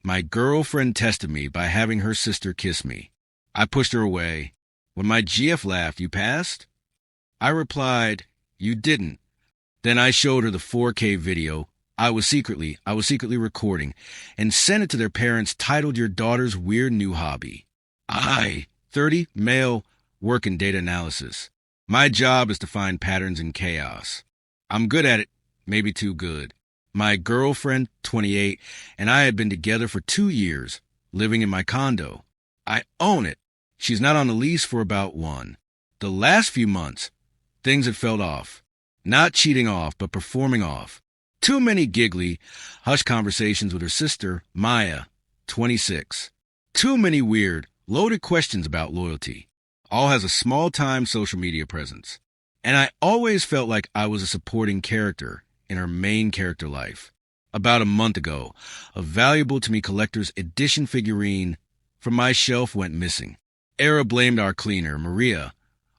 My girlfriend tested me by having her sister kiss me. I pushed her away. When my GF laughed, "You passed?" I replied, "You didn't." Then I showed her the 4K video I was secretly recording and sent it to their parents, titled "Your Daughter's Weird New Hobby." 30, male, work in data analysis. My job is to find patterns in chaos. I'm good at it, maybe too good. My girlfriend, 28, and I had been together for 2 years, living in my condo. I own it. She's not on the lease for about 1. The last few months, things had felt off. Not cheating off, but performing off. Too many giggly, hush conversations with her sister, Maya, 26. Too many weird, loaded questions about loyalty. All has a small-time social media presence. And I always felt like I was a supporting character in her main character life. About a month ago, a valuable to me collector's edition figurine from my shelf went missing. Era blamed our cleaner, Maria,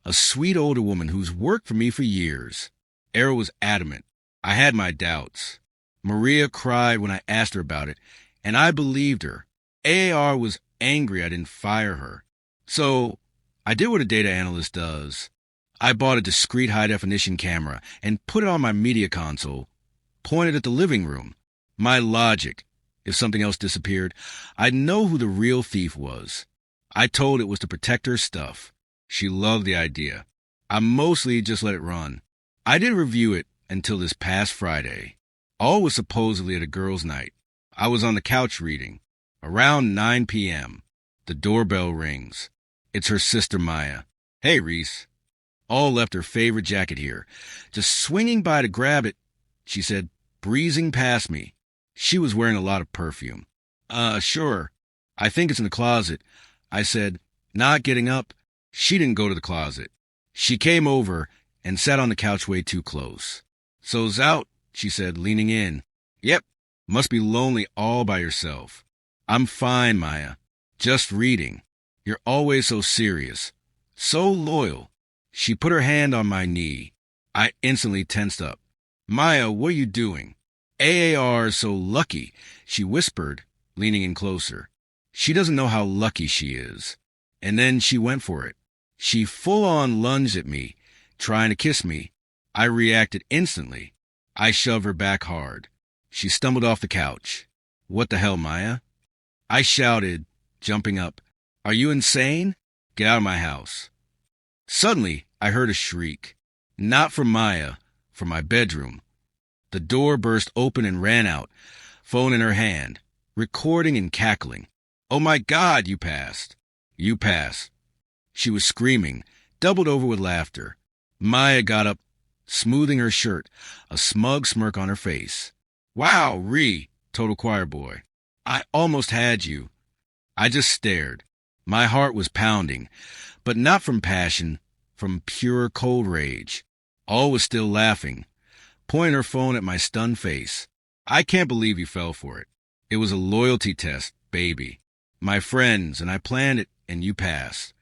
a sweet older woman who's worked for me for years. Era was adamant. I had my doubts. Maria cried when I asked her about it, and I believed her. AAR was angry I didn't fire her. So I did what a data analyst does. I bought a discrete high-definition camera and put it on my media console, pointed at the living room. My logic: if something else disappeared, I'd know who the real thief was. I told it was to protect her stuff. She loved the idea. I mostly just let it run. I didn't review it until this past Friday. All was supposedly at a girls' night. I was on the couch reading. Around 9 p.m., the doorbell rings. It's her sister Maya. "Hey, Reese." All left her favorite jacket here. Just swinging by to grab it, she said, breezing past me. She was wearing a lot of perfume. Sure. I think it's in the closet," I said, not getting up. She didn't go to the closet. She came over and sat on the couch way too close. "So's out," she said, leaning in. "Yep. Must be lonely all by yourself." "I'm fine, Maya. Just reading. You're always so serious. So loyal." She put her hand on my knee. I instantly tensed up. "Maya, what are you doing?" "AAR is so lucky," she whispered, leaning in closer. "She doesn't know how lucky she is." And then she went for it. She full-on lunged at me, trying to kiss me. I reacted instantly. I shoved her back hard. She stumbled off the couch. "What the hell, Maya?" I shouted, jumping up. "Are you insane? Get out of my house." Suddenly, I heard a shriek. Not from Maya, from my bedroom. The door burst open and ran out, phone in her hand, recording and cackling. "Oh my God, you passed. You passed." She was screaming, doubled over with laughter. Maya got up, smoothing her shirt, a smug smirk on her face. "Wow, total choir boy. I almost had you." I just stared. My heart was pounding, but not from passion, from pure cold rage. All was still laughing, pointing her phone at my stunned face. "I can't believe you fell for it. It was a loyalty test, baby. My friends and I planned it, and you passed."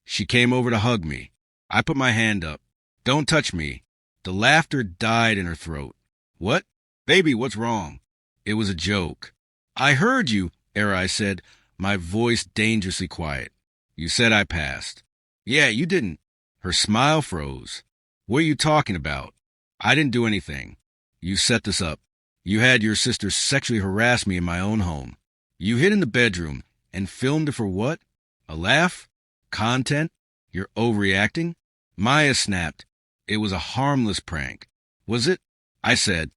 She came over to hug me. I put my hand up. "Don't touch me." The laughter died in her throat. "What? Baby, what's wrong?" It was a joke. "I heard you," I said, my voice dangerously quiet. "You said I passed." "Yeah, you didn't." Her smile froze. "What are you talking about?" "I didn't do anything. You set this up. You had your sister sexually harass me in my own home. You hid in the bedroom and filmed it for what? A laugh? Content? You're overreacting?" Maya snapped. "It was a harmless prank." "Was it?" I said.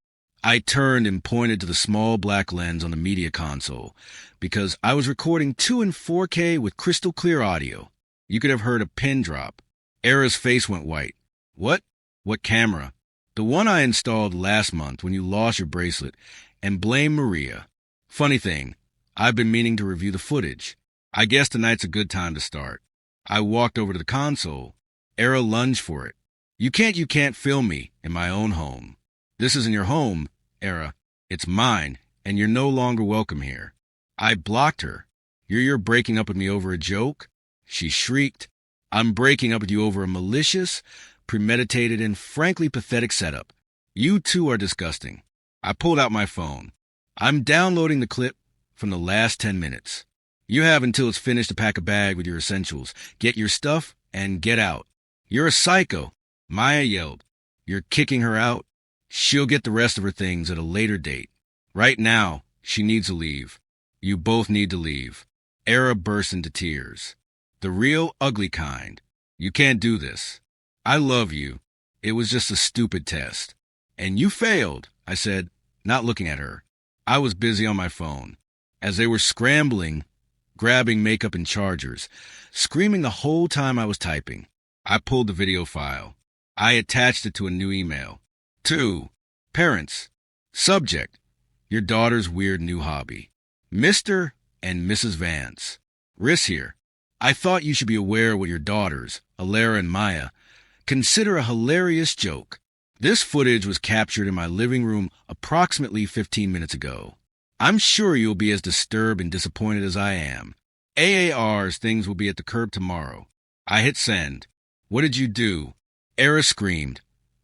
I turned and pointed to the small black lens on the media console, because I was recording 2 in 4K with crystal clear audio. You could have heard a pin drop. Era's face went white. "What? What camera?" "The one I installed last month when you lost your bracelet, and blame Maria. Funny thing, I've been meaning to review the footage. I guess tonight's a good time to start." I walked over to the console. Era lunged for it. You can't film me in my own home." "This isn't your home, Era. It's mine, and you're no longer welcome here." I blocked her. You're breaking up with me over a joke?" She shrieked. "I'm breaking up with you over a malicious, premeditated, and frankly pathetic setup. You two are disgusting." I pulled out my phone. "I'm downloading the clip. from the last 10 minutes. You have until it's finished to pack a bag with your essentials, get your stuff, and get out. You're a psycho, Maya yelled. You're kicking her out? She'll get the rest of her things at a later date. Right now, she needs to leave. You both need to leave. Era burst into tears. The real ugly kind. You can't do this. I love you. It was just a stupid test. And you failed, I said, not looking at her. I was busy on my phone. As they were scrambling, grabbing makeup and chargers, screaming the whole time I was typing, I pulled the video file. I attached it to a new email. 2. Parents. Subject. Your daughter's weird new hobby. Mr. and Mrs. Vance. Riss here. I thought you should be aware what your daughters, Alara and Maya, consider a hilarious joke. This footage was captured in my living room approximately 15 minutes ago. I'm sure you'll be as disturbed and disappointed as I am. AAR's things will be at the curb tomorrow. I hit send. What did you do? Era screamed,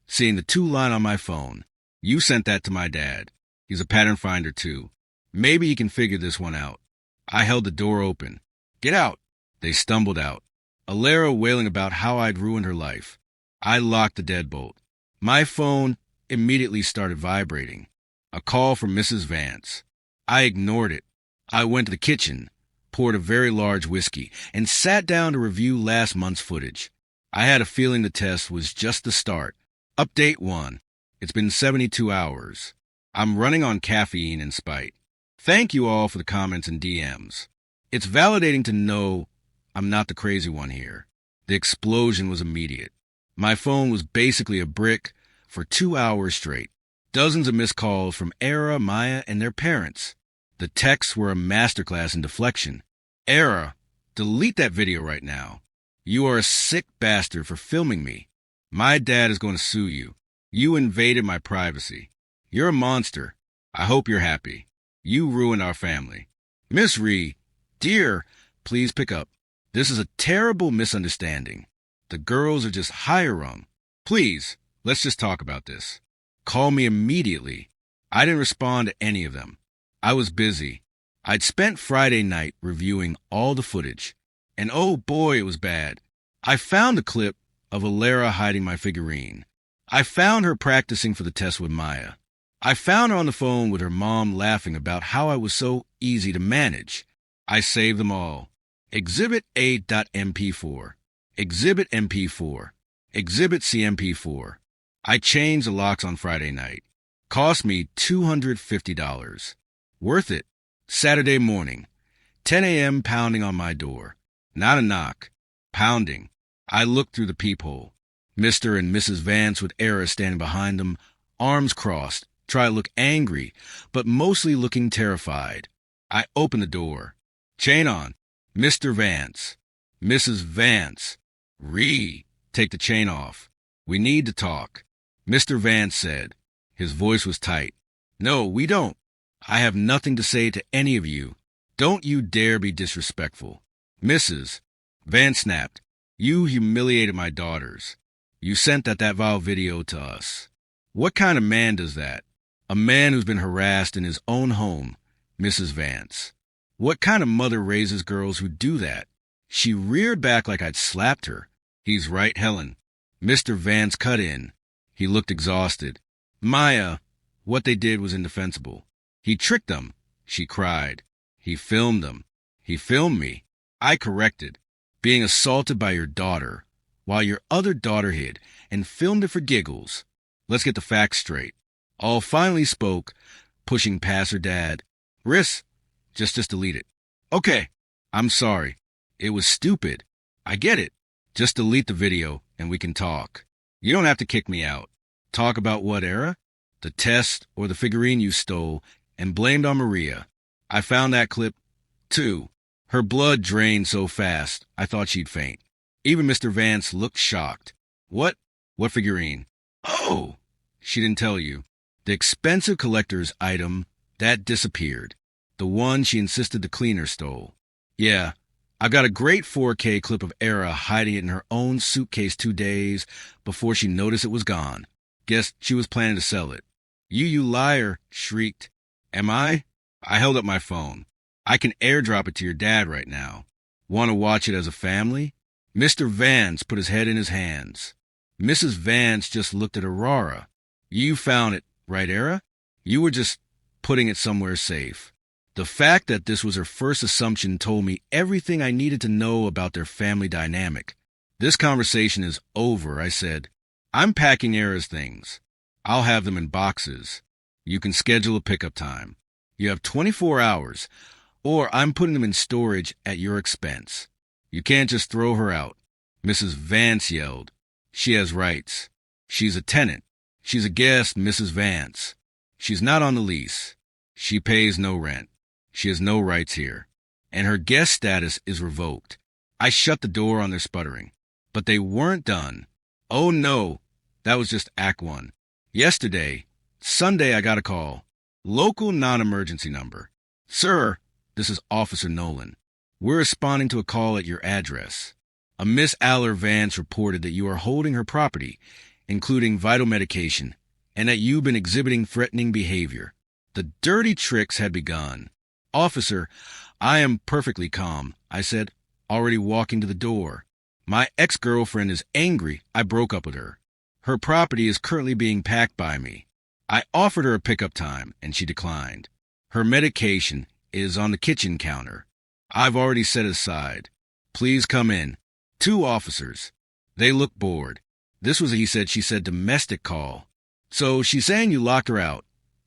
seeing the 2 line on my phone. You sent that to my dad. He's a pattern finder too. Maybe he can figure this one out. I held the door open. Get out. They stumbled out. Alara wailing about how I'd ruined her life. I locked the deadbolt. My phone immediately started vibrating. A call from Mrs. Vance. I ignored it. I went to the kitchen, poured a very large whiskey, and sat down to review last month's footage. I had a feeling the test was just the start. Update 1. It's been 72 hours. I'm running on caffeine in spite. Thank you all for the comments and DMs. It's validating to know I'm not the crazy one here. The explosion was immediate. My phone was basically a brick for 2 hours straight. Dozens of missed calls from Era, Maya, and their parents. The texts were a masterclass in deflection. Era, delete that video right now. You are a sick bastard for filming me. My dad is going to sue you. You invaded my privacy. You're a monster. I hope you're happy. You ruined our family. Miss Ree, dear, please pick up. This is a terrible misunderstanding. The girls are just higher rung. Please, let's just talk about this. Call me immediately. I didn't respond to any of them. I was busy. I'd spent Friday night reviewing all the footage. And oh boy, it was bad. I found the clip of Alara hiding my figurine. I found her practicing for the test with Maya. I found her on the phone with her mom laughing about how I was so easy to manage. I saved them all. Exhibit A.MP4. Exhibit MP4. Exhibit CMP4. I changed the locks on Friday night. Cost me $250. Worth it. Saturday morning. 10 a.m. pounding on my door. Not a knock. Pounding. I looked through the peephole. Mr. and Mrs. Vance with Era standing behind them, arms crossed, try to look angry, but mostly looking terrified. I opened the door. Chain on. Mr. Vance. Mrs. Vance. Ree, take the chain off. We need to talk. Mr. Vance said. His voice was tight. No, we don't. I have nothing to say to any of you. Don't you dare be disrespectful. Mrs. Vance snapped. You humiliated my daughters. You sent that vile video to us. What kind of man does that? A man who's been harassed in his own home, Mrs. Vance. What kind of mother raises girls who do that? She reared back like I'd slapped her. He's right, Helen. Mr. Vance cut in. He looked exhausted. Maya, what they did was indefensible. He tricked them, she cried. He filmed them. He filmed me. I corrected. Being assaulted by your daughter, while your other daughter hid, and filmed it for giggles. Let's get the facts straight. All finally spoke, pushing past her dad. Riss, just delete it. Okay, I'm sorry. It was stupid. I get it. Just delete the video, and we can talk. You don't have to kick me out. Talk about what, Era? The test or the figurine you stole and blamed on Maria. I found that clip, too. Her blood drained so fast, I thought she'd faint. Even Mr. Vance looked shocked. What? What figurine? Oh, she didn't tell you. The expensive collector's item, that disappeared. The one she insisted the cleaner stole. Yeah, I've got a great 4K clip of Era hiding it in her own suitcase 2 days before she noticed it was gone. Guess she was planning to sell it. You liar, shrieked. Am I? I held up my phone. I can airdrop it to your dad right now. Want to watch it as a family? Mr. Vance put his head in his hands. Mrs. Vance just looked at Aurora. You found it, right, Era? You were just putting it somewhere safe. The fact that this was her first assumption told me everything I needed to know about their family dynamic. This conversation is over, I said. I'm packing Era's things. I'll have them in boxes. You can schedule a pickup time. You have 24 hours, or I'm putting them in storage at your expense. You can't just throw her out. Mrs. Vance yelled. She has rights. She's a tenant. She's a guest, Mrs. Vance. She's not on the lease. She pays no rent. She has no rights here. And her guest status is revoked. I shut the door on their sputtering. But they weren't done. Oh no, that was just Act 1. Yesterday, Sunday, I got a call. Local non-emergency number. Sir, this is Officer Nolan. We're responding to a call at your address. A Miss Aller Vance reported that you are holding her property, including vital medication, and that you've been exhibiting threatening behavior. The dirty tricks had begun. Officer, I am perfectly calm, I said, already walking to the door. My ex-girlfriend is angry I broke up with her. Her property is currently being packed by me. I offered her a pickup time, and she declined. Her medication is on the kitchen counter. I've already set it aside. Please come in. 2 officers. They looked bored. This was a he said, she said domestic call. So she's saying you locked her out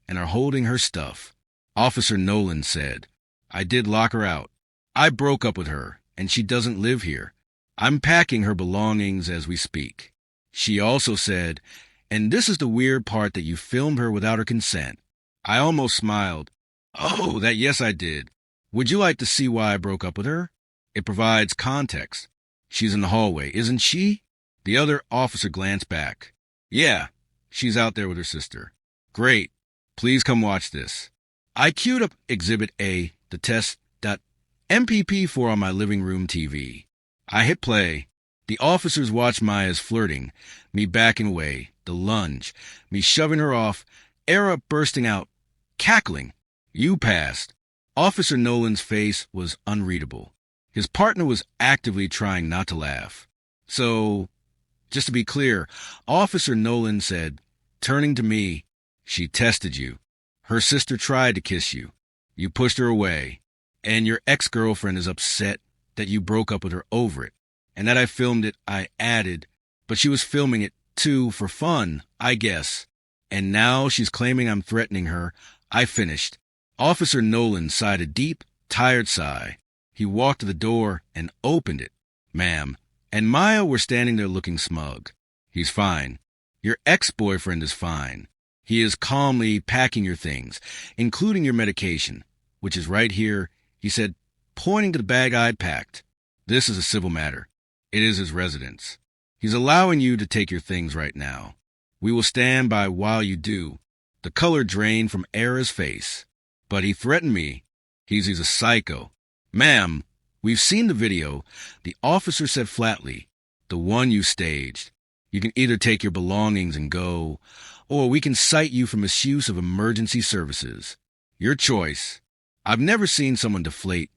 and are holding her stuff. Officer Nolan said, I did lock her out. I broke up with her, and she doesn't live here. I'm packing her belongings as we speak. She also said, and this is the weird part, that you filmed her without her consent. I almost smiled. Oh, that yes I did. Would you like to see why I broke up with her? It provides context. She's in the hallway, isn't she? The other officer glanced back. Yeah, she's out there with her sister. Great. Please come watch this. I queued up Exhibit A, the test.mpp4 on my living room TV. I hit play. The officers watched Maya's flirting, me backing away, the lunge, me shoving her off, Era bursting out, cackling. You passed. Officer Nolan's face was unreadable. His partner was actively trying not to laugh. So, just to be clear, Officer Nolan said, turning to me, she tested you. Her sister tried to kiss you. You pushed her away. And your ex-girlfriend is upset that you broke up with her over it. And that I filmed it, I added. But she was filming it, too, for fun, I guess. And now she's claiming I'm threatening her. I finished. Officer Nolan sighed a deep, tired sigh. He walked to the door and opened it. Ma'am. And Maya were standing there looking smug. He's fine. Your ex-boyfriend is fine. He is calmly packing your things, including your medication, which is right here, he said, pointing to the bag I'd packed. This is a civil matter. It is his residence. He's allowing you to take your things right now. We will stand by while you do. The color drained from Era's face. But he threatened me. He's a psycho. Ma'am, we've seen the video. The officer said flatly, the one you staged. You can either take your belongings and go, or we can cite you for misuse of emergency services. Your choice. I've never seen someone deflate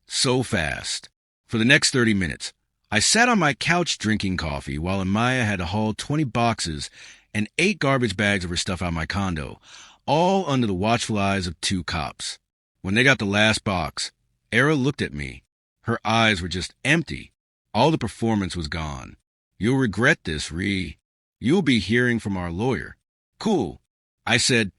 so fast. For the next 30 minutes, I sat on my couch drinking coffee while Amaya had to haul 20 boxes and 8 garbage bags of her stuff out of my condo, all under the watchful eyes of 2 cops. When they got the last box, Era looked at me. Her eyes were just empty. All the performance was gone. You'll regret this, Ree. You'll be hearing from our lawyer. Cool. I said,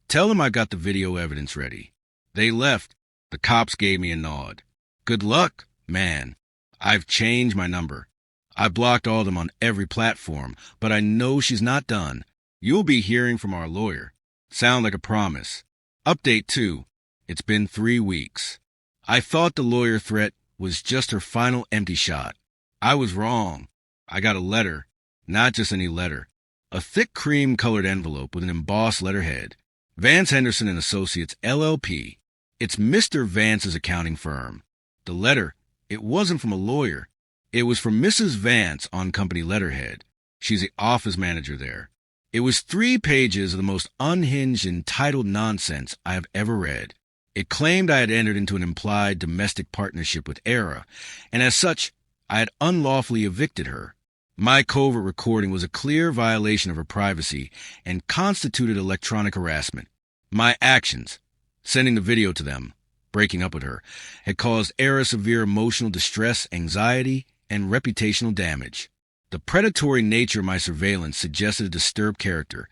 tell them I got the video evidence ready. They left. The cops gave me a nod. Good luck, man. I've changed my number. I blocked all of them on every platform, but I know she's not done. You'll be hearing from our lawyer. Sound like a promise. Update 2. It's been 3 weeks. I thought the lawyer threat was just her final empty shot. I was wrong. I got a letter. Not just any letter. A thick cream-colored envelope with an embossed letterhead. Vance Henderson and Associates, LLP. It's Mr. Vance's accounting firm. The letter, it wasn't from a lawyer. It was from Mrs. Vance on company letterhead. She's the office manager there. It was 3 pages of the most unhinged, entitled nonsense I have ever read. It claimed I had entered into an implied domestic partnership with Era, and as such, I had unlawfully evicted her. My covert recording was a clear violation of her privacy and constituted electronic harassment. My actions, sending the video to them, breaking up with her, had caused Era severe emotional distress, anxiety, and reputational damage. The predatory nature of my surveillance suggested a disturbed character,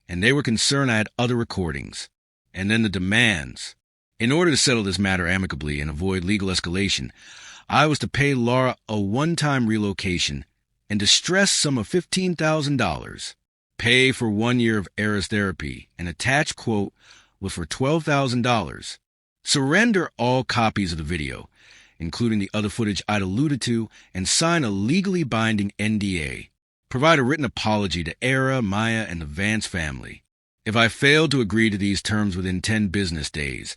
and they were concerned I had other recordings. And then the demands. In order to settle this matter amicably and avoid legal escalation, I was to pay Laura a one-time relocation and distress sum of $15,000, pay for 1 year of Era's therapy, and attached quote was for $12,000. Surrender all copies of the video, including the other footage I'd alluded to, and sign a legally binding NDA. Provide a written apology to Era, Maya, and the Vance family. If I failed to agree to these terms within 10 business days,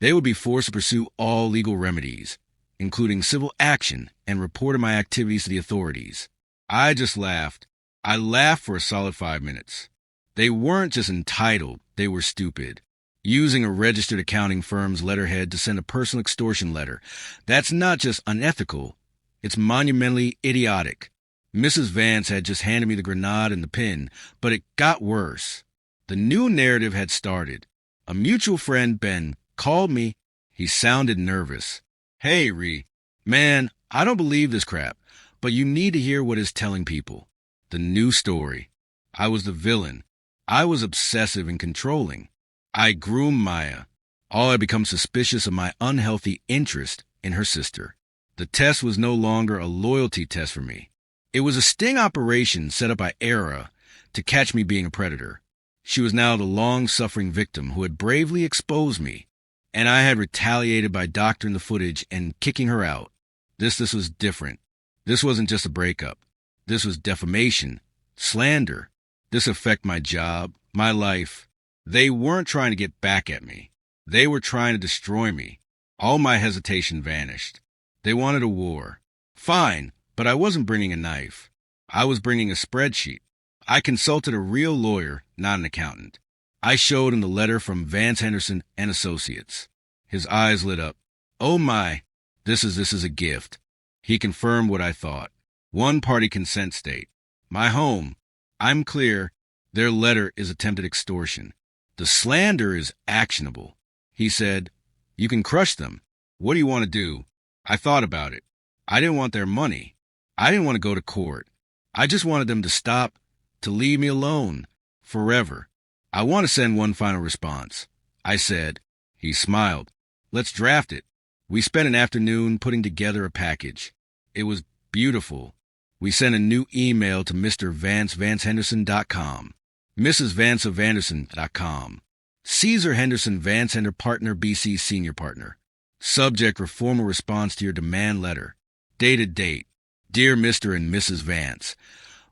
they would be forced to pursue all legal remedies, including civil action, and reported my activities to the authorities. I just laughed. I laughed for a solid 5 minutes. They weren't just entitled, they were stupid. Using a registered accounting firm's letterhead to send a personal extortion letter. That's not just unethical, it's monumentally idiotic. Mrs. Vance had just handed me the grenade and the pin, but it got worse. The new narrative had started. A mutual friend, Ben, called me. He sounded nervous. Hey, Ree. Man, I don't believe this crap, but you need to hear what it's telling people. The new story. I was the villain. I was obsessive and controlling. I groomed Maya. All had become suspicious of my unhealthy interest in her sister. The test was no longer a loyalty test for me. It was a sting operation set up by Era to catch me being a predator. She was now the long-suffering victim who had bravely exposed me, and I had retaliated by doctoring the footage and kicking her out. This was different. This wasn't just a breakup. This was defamation, slander. This affected my job, my life. They weren't trying to get back at me. They were trying to destroy me. All my hesitation vanished. They wanted a war. Fine, but I wasn't bringing a knife. I was bringing a spreadsheet. I consulted a real lawyer, not an accountant. I showed him the letter from Vance Henderson and Associates. His eyes lit up. Oh my, this is a gift. He confirmed what I thought. One-party consent state. My home. I'm clear. Their letter is attempted extortion. The slander is actionable. He said, you can crush them. What do you want to do? I thought about it. I didn't want their money. I didn't want to go to court. I just wanted them to stop, to leave me alone, forever. I want to send one final response. I said. He smiled. Let's draft it. We spent an afternoon putting together a package. It was beautiful. We sent a new email to Mr. VanceHenderson.com, Mrs. VanceOfVanderson.com, Caesar Henderson Vance Hender Partner BC Senior Partner. Subject: reformal response to your demand letter. Dated date. Dear Mr. and Mrs. Vance,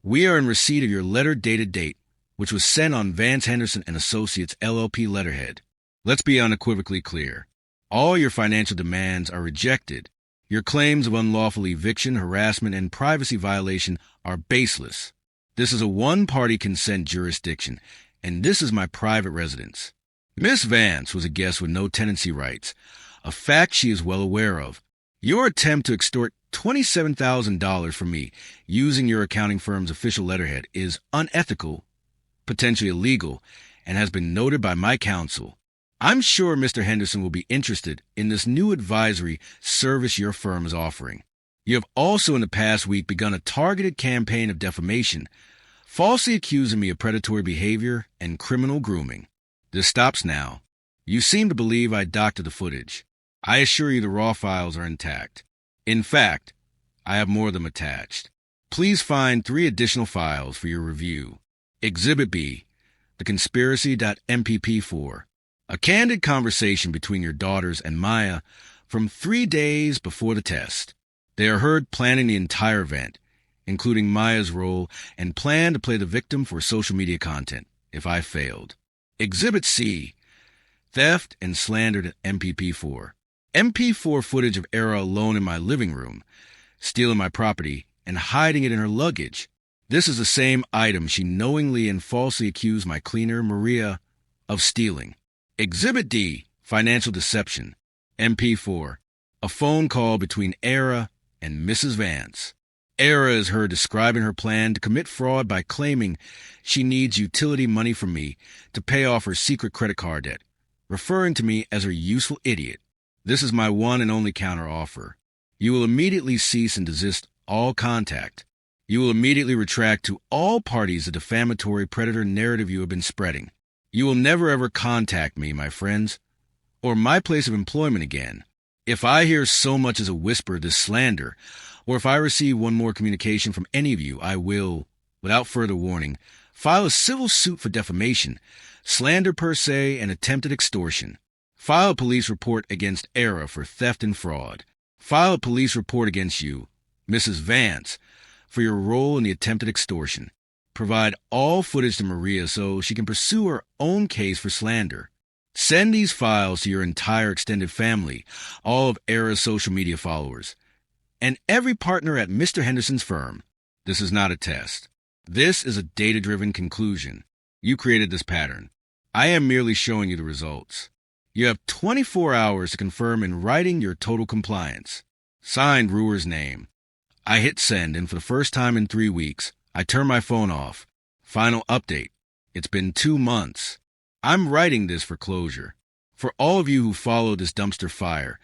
we are in receipt of your letter dated date, which was sent on Vance Henderson and Associates LLP letterhead. Let's be unequivocally clear. All your financial demands are rejected. Your claims of unlawful eviction, harassment, and privacy violation are baseless. This is a one-party consent jurisdiction, and this is my private residence. Miss Vance was a guest with no tenancy rights, a fact she is well aware of. Your attempt to extort $27,000 from me using your accounting firm's official letterhead is unethical, potentially illegal, and has been noted by my counsel. I'm sure Mr. Henderson will be interested in this new advisory service your firm is offering. You have also in the past week begun a targeted campaign of defamation, falsely accusing me of predatory behavior and criminal grooming. This stops now. You seem to believe I doctored the footage. I assure you the raw files are intact. In fact, I have more of them attached. Please find 3 additional files for your review. Exhibit B, the conspiracy.mpp4. A candid conversation between your daughters and Maya from 3 days before the test. They are heard planning the entire event, including Maya's role, and plan to play the victim for social media content, if I failed. Exhibit C, theft and slander to MPP4. MP4 footage of Era alone in my living room, stealing my property, and hiding it in her luggage. This is the same item she knowingly and falsely accused my cleaner, Maria, of stealing. Exhibit D, Financial deception. MP4. A phone call between Era and Mrs. Vance. Era is heard describing her plan to commit fraud by claiming she needs utility money from me to pay off her secret credit card debt, referring to me as her useful idiot. This is my one and only counteroffer. You will immediately cease and desist all contact. You will immediately retract to all parties the defamatory predator narrative you have been spreading. You will never ever contact me, my friends, or my place of employment again. If I hear so much as a whisper of this slander, or if I receive one more communication from any of you, I will, without further warning, file a civil suit for defamation, slander per se, and attempted extortion. File a police report against Era for theft and fraud. File a police report against you, Mrs. Vance, for your role in the attempted extortion. Provide all footage to Maria so she can pursue her own case for slander. Send these files to your entire extended family, all of Era's social media followers, and every partner at Mr. Henderson's firm. This is not a test. This is a data-driven conclusion. You created this pattern. I am merely showing you the results. You have 24 hours to confirm in writing your total compliance. Signed, Ruher's name. I hit send, and for the first time in 3 weeks, I turn my phone off. Final update. It's been 2 months. I'm writing this for closure. For all of you who followed this dumpster fire,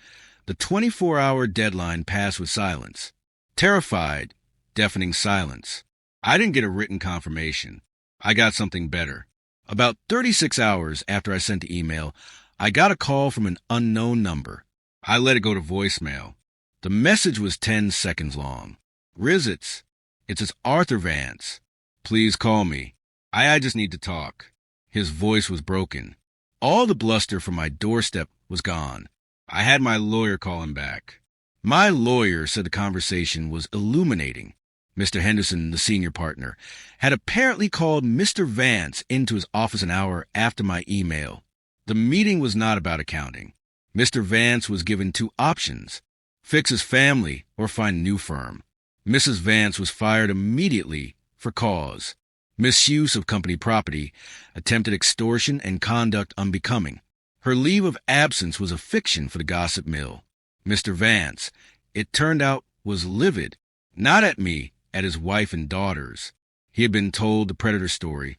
the 24-hour deadline passed with silence. Terrified, deafening silence. I didn't get a written confirmation. I got something better. About 36 hours after I sent the email, I got a call from an unknown number. I let it go to voicemail. The message was 10 seconds long. Rizzits, it's Arthur Vance. Please call me. I just need to talk. His voice was broken. All the bluster from my doorstep was gone. I had my lawyer call him back. My lawyer said the conversation was illuminating. Mr. Henderson, the senior partner, had apparently called Mr. Vance into his office an hour after my email. The meeting was not about accounting. Mr. Vance was given 2 options: fix his family or find a new firm. Mrs. Vance was fired immediately for cause: misuse of company property, attempted extortion, and conduct unbecoming. Her leave of absence was a fiction for the gossip mill. Mr. Vance, it turned out, was livid, not at me, at his wife and daughters. He had been told the predator story.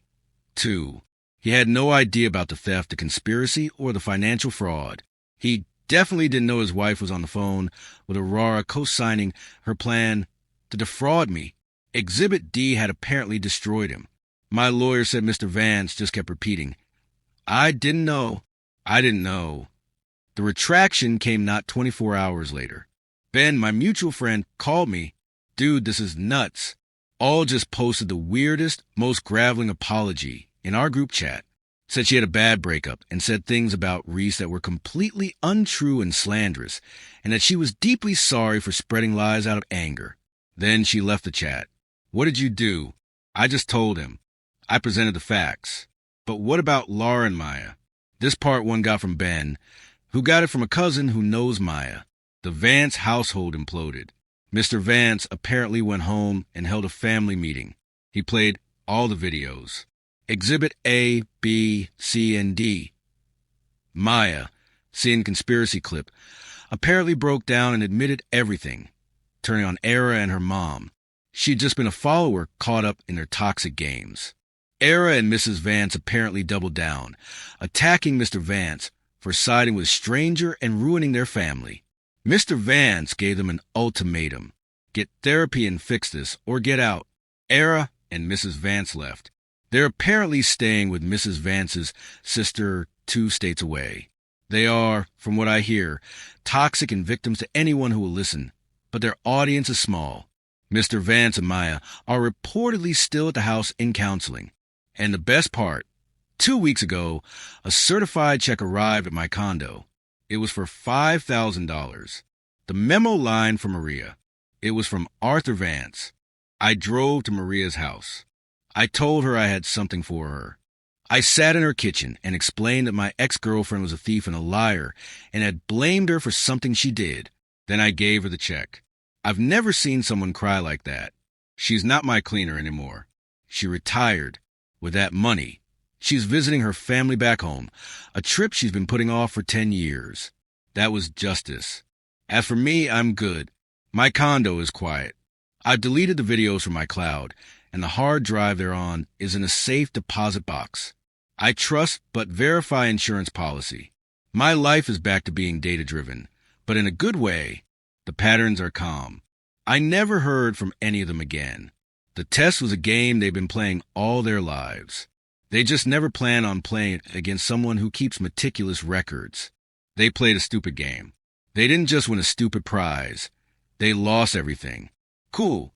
2. He had no idea about the theft, the conspiracy, or the financial fraud. He definitely didn't know his wife was on the phone with Aurora co-signing her plan to defraud me. Exhibit D had apparently destroyed him. My lawyer said Mr. Vance just kept repeating, I didn't know. I didn't know. The retraction came not 24 hours later. Ben, my mutual friend, called me. Dude, this is nuts. All just posted the weirdest, most graveling apology in our group chat. Said she had a bad breakup and said things about Reese that were completely untrue and slanderous, and that she was deeply sorry for spreading lies out of anger. Then she left the chat. What did you do? I just told him. I presented the facts. But what about Laura and Maya? This part one got from Ben, who got it from a cousin who knows Maya. The Vance household imploded. Mr. Vance apparently went home and held a family meeting. He played all the videos. Exhibit A, B, C, and D. Maya, seeing conspiracy clip, apparently broke down and admitted everything, turning on Era and her mom. She'd just been a follower caught up in their toxic games. Era and Mrs. Vance apparently doubled down, attacking Mr. Vance for siding with a stranger and ruining their family. Mr. Vance gave them an ultimatum: get therapy and fix this, or get out. Era and Mrs. Vance left. They're apparently staying with Mrs. Vance's sister 2 states away. They are, from what I hear, toxic and victims to anyone who will listen, but their audience is small. Mr. Vance and Maya are reportedly still at the house in counseling. And the best part, 2 weeks ago, a certified check arrived at my condo. It was for $5,000. The memo line from Maria. It was from Arthur Vance. I drove to Maria's house. I told her I had something for her. I sat in her kitchen and explained that my ex-girlfriend was a thief and a liar and had blamed her for something she did. Then I gave her the check. I've never seen someone cry like that. She's not my cleaner anymore. She retired with that money She's visiting her family back home, a trip she's been putting off for 10 years. That was justice. As for me, I'm good. My condo is quiet. I've deleted the videos from my cloud, and the hard drive they're on is in a safe deposit box. I trust but verify insurance policy. My life is back to being data-driven, but in a good way. The patterns are calm. I never heard from any of them again. The test was a game they've been playing all their lives. They just never plan on playing it against someone who keeps meticulous records. They played a stupid game. They didn't just win a stupid prize. They lost everything. Cool.